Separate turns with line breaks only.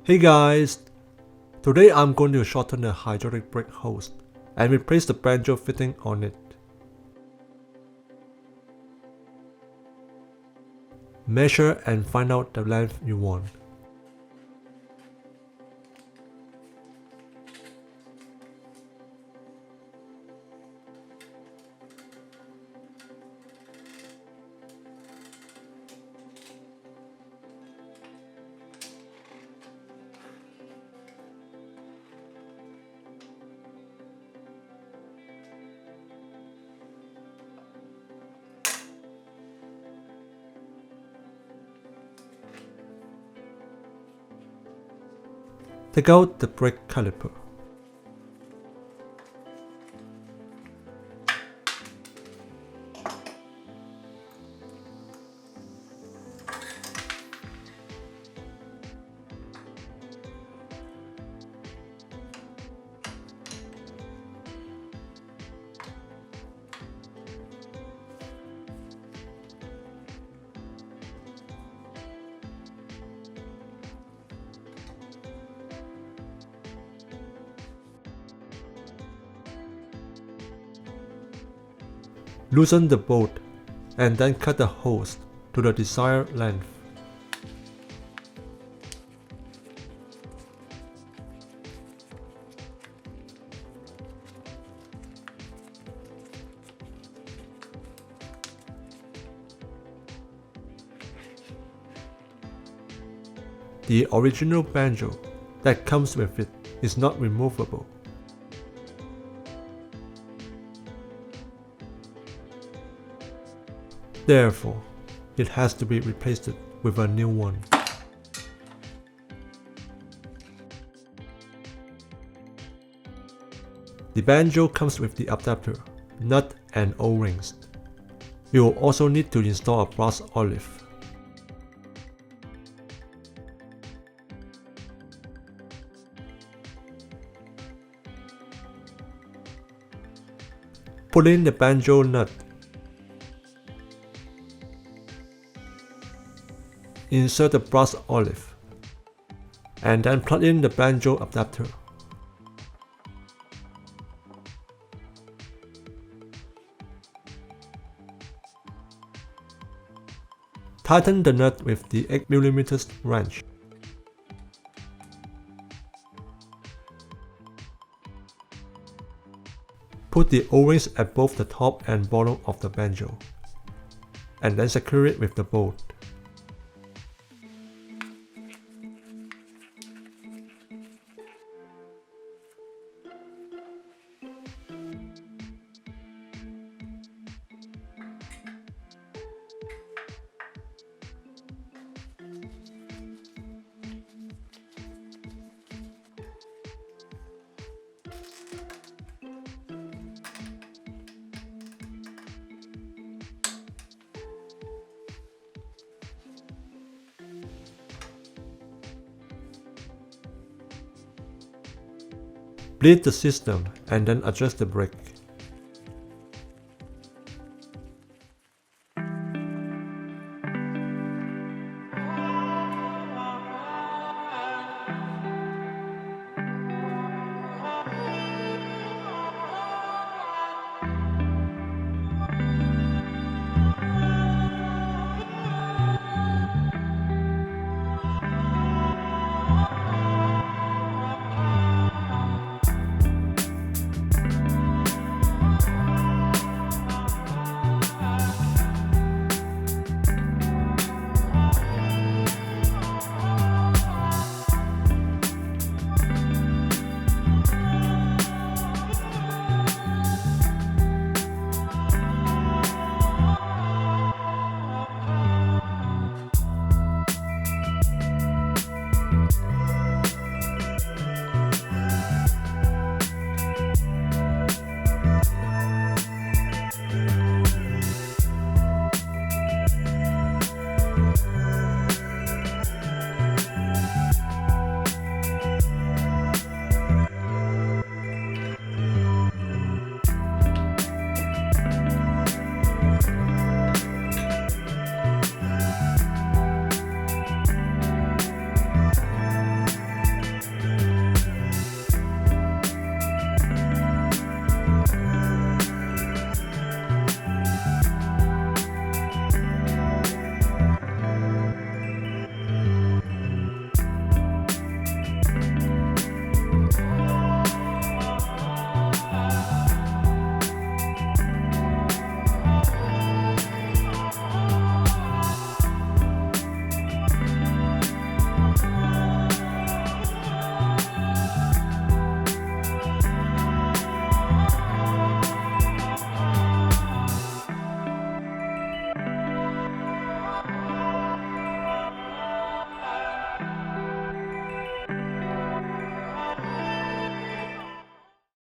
Hey guys! Today I'm going to shorten the hydraulic brake hose and replace the banjo fitting on it. Measure and find out the length you want. Take out the brake caliper. Loosen the bolt and then cut the hose to the desired length. The original banjo that comes with it is not removable. Therefore, it has to be replaced with a new one. The banjo comes with the adapter, nut and O-rings. You will also need to install a brass olive. Put in the banjo nut. Insert the brass olive, and then plug in the banjo adapter. Tighten the nut with the 8mm wrench. Put the O-rings at both the top and bottom of the banjo, and then secure it with the bolt. Bleed the system and then adjust the brake.